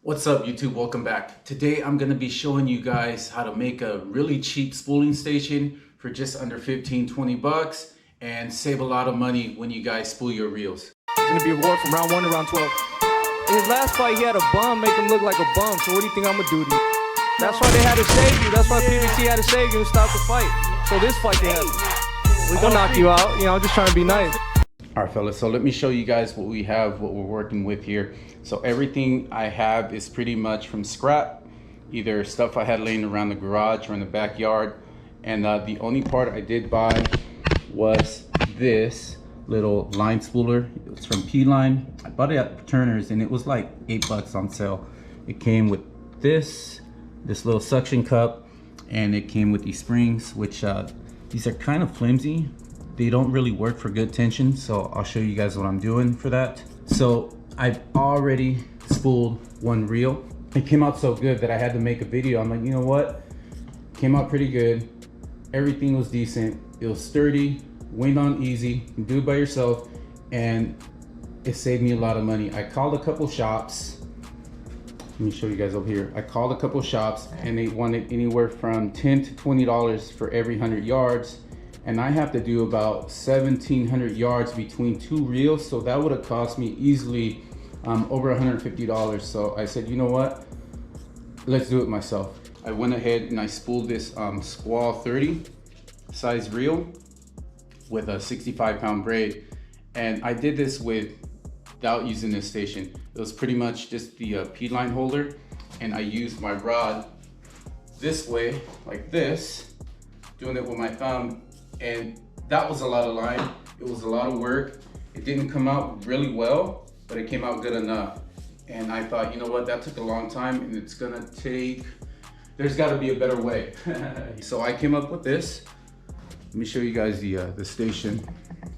What's up YouTube? Welcome back. Today I'm going to be showing you guys how to make a really cheap spooling station for just under 15-20 bucks and save a lot of money when you guys spool your reels. It's going to be a reward from round 1 to round 12. In his last fight he had a bum make him look like a bum, so what do you think I'm going to do to you? That's why they had to save you. That's why PBC had to save you and stop the fight. So this fight they had we're going to knock you out. You know, I'm just trying to be nice. All right, fellas, so let me show you guys what we have, what we're working with here. So everything I have is pretty much from scrap, either stuff I had laying around the garage or in the backyard. And the only part I did buy was this little line spooler. It's from P-Line. I bought it at Turner's and it was like 8 bucks on sale. It came with this little suction cup, and it came with these springs, which these are kind of flimsy. They don't really work for good tension, so I'll show you guys what I'm doing for that. So I've already spooled one reel. It came out so good that I had to make a video. I'm like, you know what? Came out pretty good. Everything was decent. It was sturdy, went on easy. You can do it by yourself, and it saved me a lot of money. I called a couple shops. Let me show you guys over here. I called a couple shops and they wanted anywhere from $10 to $20 for every 100 yards. And I have to do about 1,700 yards between two reels, so that would have cost me easily over $150. So I said, you know what? Let's do it myself. I went ahead and I spooled this Squall 30 size reel with a 65-pound braid, and I did this without using this station. It was pretty much just the P-line holder, and I used my rod this way, like this, doing it with my thumb. And that was a lot of line. It was a lot of work. It didn't come out really well, but it came out good enough. And I thought, you know what, that took a long time and it's gonna take, there's gotta be a better way. So I came up with this. Let me show you guys the station.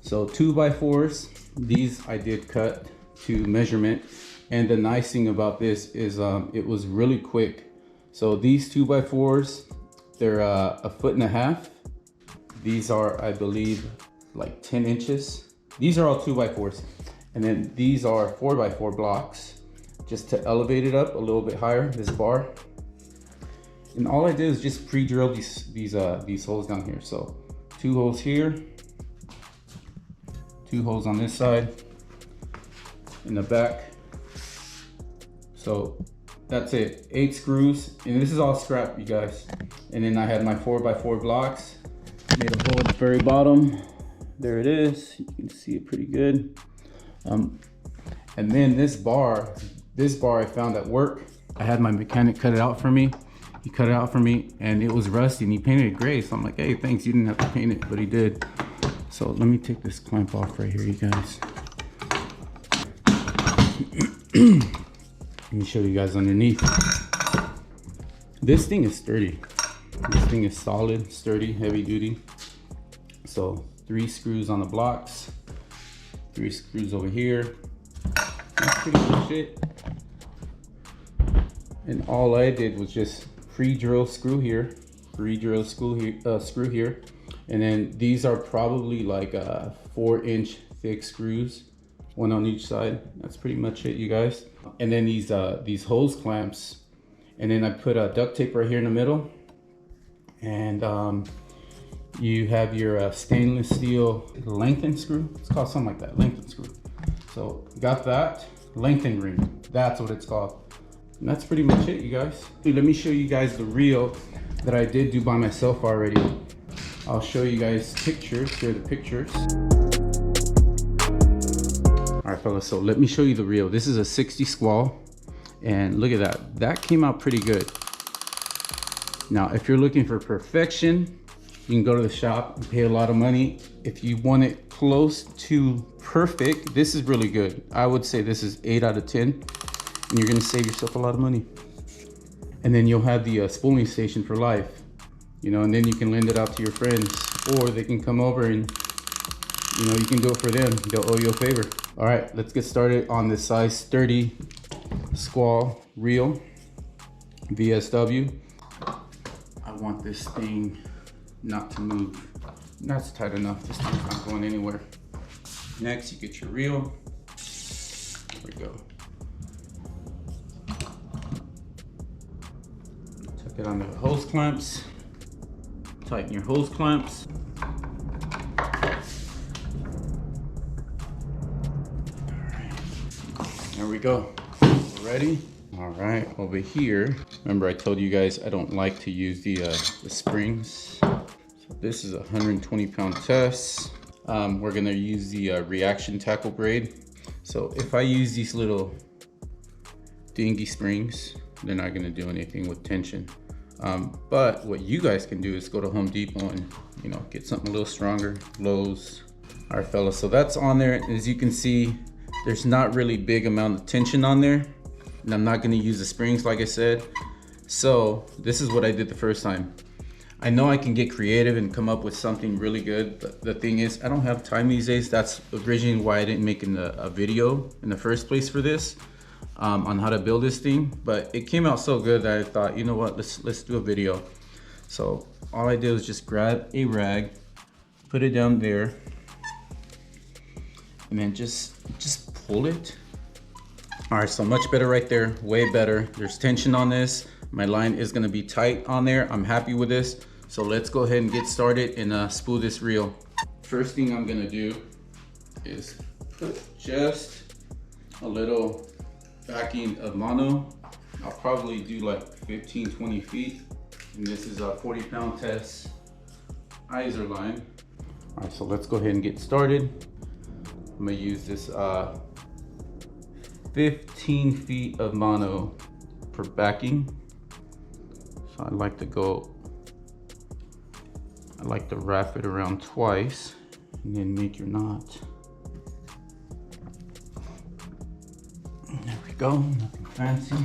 So 2x4s, these I did cut to measurement. And the nice thing about this is it was really quick. So these 2x4s, they're 1.5 feet. These are, I believe, like 10 inches. These are all 2x4s. And then these are 4x4 blocks, just to elevate it up a little bit higher, this bar. And all I did is just pre-drill these holes down here. So 2 holes here, 2 holes on this side, in the back. So that's it, 8 screws. And this is all scrap, you guys. And then I had my 4x4 blocks. Made a hole at the very bottom. There it is. You can see it pretty good. And then this bar I found at work. I had my mechanic cut it out for me. He cut it out for me and it was rusty and he painted it gray. So I'm like, hey, thanks, you didn't have to paint it, but he did. So let me take this clamp off right here, you guys. Let me show you guys underneath. This thing is sturdy. This thing is solid, sturdy, heavy duty. So 3 screws on the blocks, 3 screws over here. That's pretty much it. And all I did was just pre-drill screw here, pre-drill screw here. And then these are probably like 4-inch thick screws, 1 on each side. That's pretty much it, you guys. And then these hose clamps. And then I put duct tape right here in the middle. And you have your stainless steel lengthen screw. It's called something like that, lengthen screw. So got that, lengthen ring, that's what it's called. And that's pretty much it, you guys. Let me show you guys the reel that I did do by myself already. I'll show you guys pictures, here are the pictures. All right, fellas, so let me show you the reel. This is a 60 Squall, and look at that. That came out pretty good. Now, if you're looking for perfection, you can go to the shop and pay a lot of money. If you want it close to perfect, this is really good. I would say this is 8 out of 10, and you're gonna save yourself a lot of money. And then you'll have the spooling station for life, you know, and then you can lend it out to your friends, or they can come over and, you know, you can do it for them. They'll owe you a favor. All right, let's get started on this size 30 Squall reel, VSW. I want this thing not to move. That's tight enough. This thing's not going anywhere. Next, you get your reel. There we go. Get on the hose clamps. Tighten your hose clamps. There we go. Ready? All right, over here. Remember I told you guys I don't like to use the springs. So this is a 120-pound test. We're gonna use the reaction tackle braid. So if I use these little dingy springs, they're not gonna do anything with tension. But what you guys can do is go to Home Depot and, you know, get something a little stronger, Lowe's. All right, fellas, so that's on there. As you can see, there's not really big amount of tension on there. And I'm not gonna use the springs like I said. So this is what I did the first time. I know I can get creative and come up with something really good. But the thing is, I don't have time these days. That's originally why I didn't make a video in the first place for this, on how to build this thing. But it came out so good that I thought, you know what, let's do a video. So all I did was just grab a rag, put it down there, and then just pull it. All right, so much better right there, way better. There's tension on this. My line is gonna be tight on there. I'm happy with this. So let's go ahead and get started and spool this reel. First thing I'm gonna do is put just a little backing of mono. I'll probably do like 15, 20 feet. And this is a 40-pound test Iser line. All right, so let's go ahead and get started. I'm gonna use this 15 feet of mono for backing. So I like to wrap it around twice and then make your knot. There we go, nothing fancy.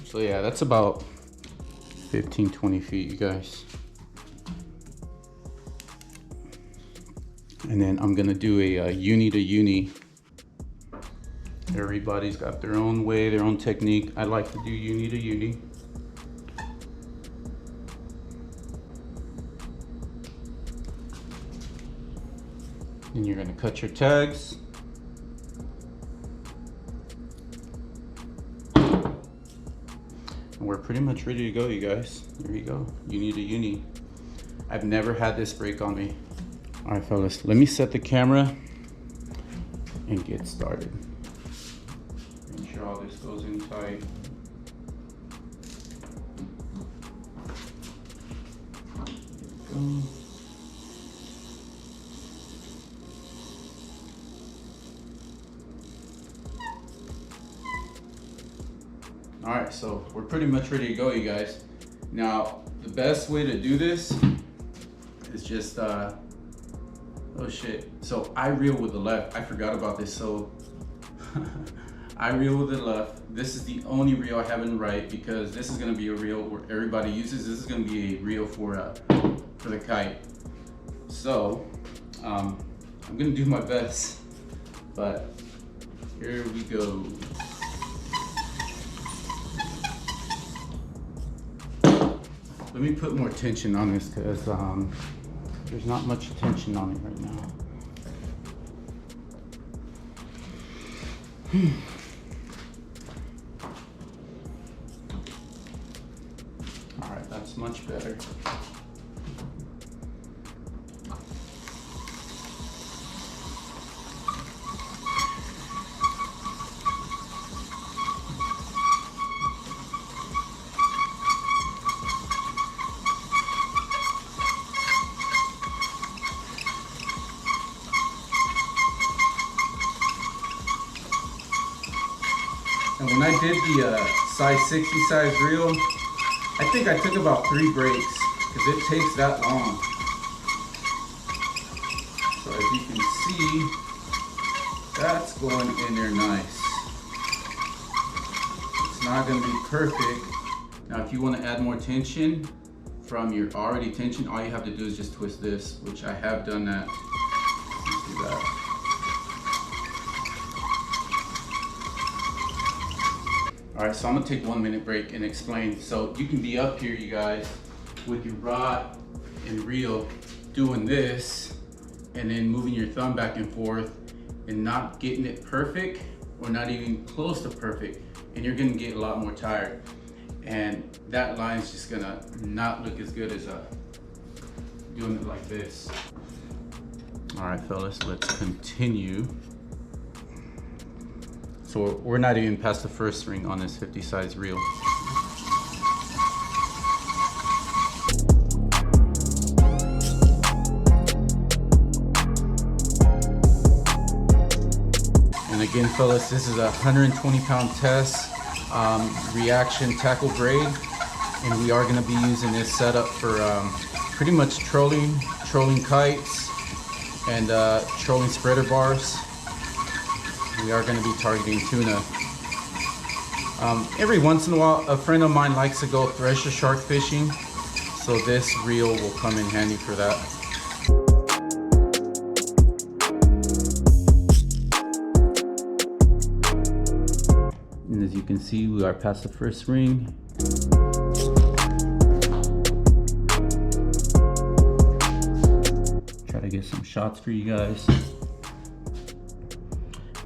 So yeah, that's about 15, 20 feet, you guys. And then I'm gonna do a uni to uni. Everybody's got their own way, their own technique. I like to do uni to uni. And you're gonna cut your tags. And we're pretty much ready to go, you guys. There you go, uni to uni. I've never had this break on me. All right, fellas, let me set the camera and get started. Make sure all this goes in tight. There we go. All right, so we're pretty much ready to go, you guys. Now, the best way to do this is just, oh shit. So I reel with the left. I forgot about this. So I reel with the left. This is the only reel I have in right because this is gonna be a reel where everybody uses. This is gonna be a reel for the kite. So I'm gonna do my best, but here we go. Let me put more tension on this because there's not much tension on it right now. All right, that's much better. And when I did the size 60 size reel, I think I took about 3 breaks because it takes that long. So as you can see, that's going in there nice. It's not going to be perfect. Now if you want to add more tension from your already tension, all you have to do is just twist this, which I have done that. Let's do that. All right, so I'm gonna take 1 minute break and explain. So you can be up here, you guys, with your rod and reel doing this, and then moving your thumb back and forth and not getting it perfect or not even close to perfect, and you're gonna get a lot more tired. And that line's just gonna not look as good as doing it like this. All right, fellas, let's continue. So we're not even past the first ring on this 50 size reel. And again, fellas, this is a 120-pound test, reaction tackle grade, and we are going to be using this setup for pretty much trolling kites and trolling spreader bars. We are going to be targeting tuna. Every once in a while, a friend of mine likes to go thresher shark fishing, so this reel will come in handy for that. And as you can see, we are past the first ring. Try to get some shots for you guys.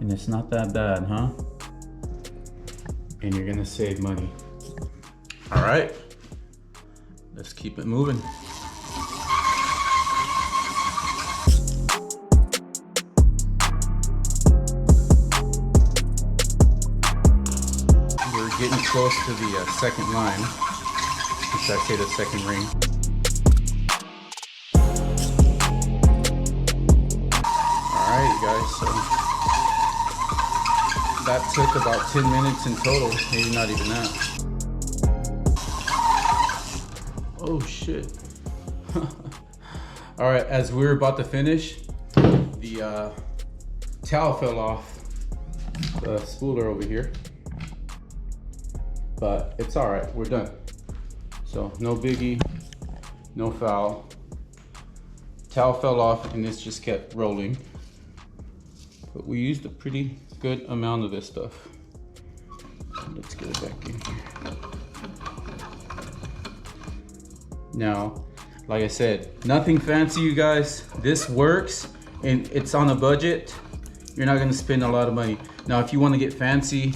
And it's not that bad, huh? And you're gonna save money. All right, let's keep it moving. We're getting close to the second line. Should I say the second ring? All right, you guys, so that took about 10 minutes in total, maybe not even that. Oh shit. All right, as we were about to finish, the towel fell off the spooler over here. But it's all right, we're done. So no biggie, no foul. Towel fell off and this just kept rolling. But we used a pretty good amount of this stuff. Let's get it back in here. Now, like I said, nothing fancy, you guys. This works and it's on a budget. You're not gonna spend a lot of money. Now, if you wanna get fancy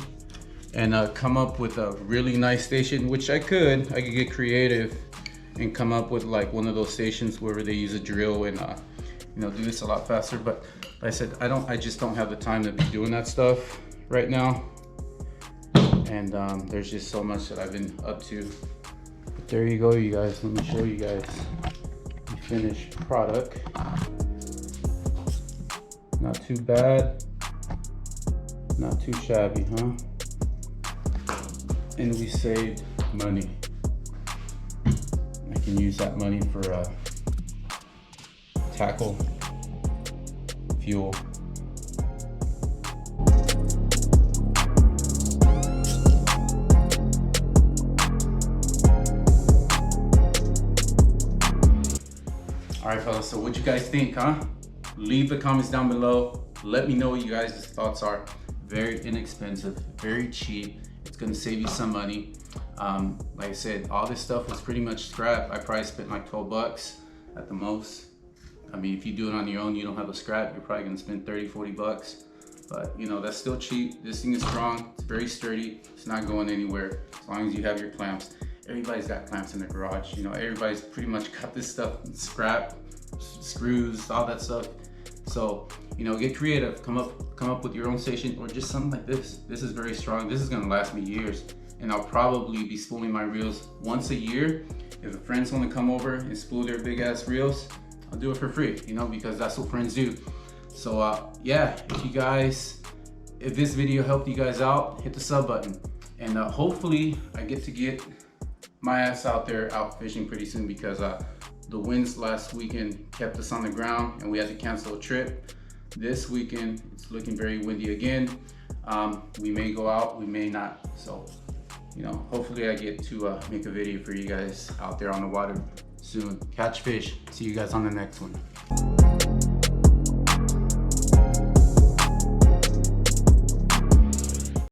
and come up with a really nice station, which I could get creative and come up with like one of those stations where they use a drill and do this a lot faster. But like I said, I just don't have the time to be doing that stuff right now. And there's just so much that I've been up to. But there you go, you guys. Let me show you guys the finished product. Not too bad, not too shabby, huh? And we saved money. I can use that money for tackle, fuel. All right, fellas, so what you guys think, huh? Leave the comments down below. Let me know what you guys' thoughts are. Very inexpensive, very cheap. It's gonna save you some money. Like I said, all this stuff was pretty much scrap. I probably spent like 12 bucks at the most. I mean, if you do it on your own, you don't have a scrap, you're probably gonna spend 30, 40 bucks. But that's still cheap. This thing is strong, it's very sturdy. It's not going anywhere as long as you have your clamps. Everybody's got clamps in their garage. Everybody's pretty much got this stuff, scrap, screws, all that stuff. So, get creative, come up with your own station or just something like this. This is very strong. This is gonna last me years. And I'll probably be spooling my reels once a year. If the friends wanna come over and spool their big ass reels, I'll do it for free, because that's what friends do. So yeah, if this video helped you guys out, hit the sub button. And hopefully I get my ass out there out fishing pretty soon, because the winds last weekend kept us on the ground and we had to cancel a trip. This weekend, it's looking very windy again. We may go out, we may not. So, hopefully I get to make a video for you guys out there on the water soon. Catch fish. See you guys on the next one.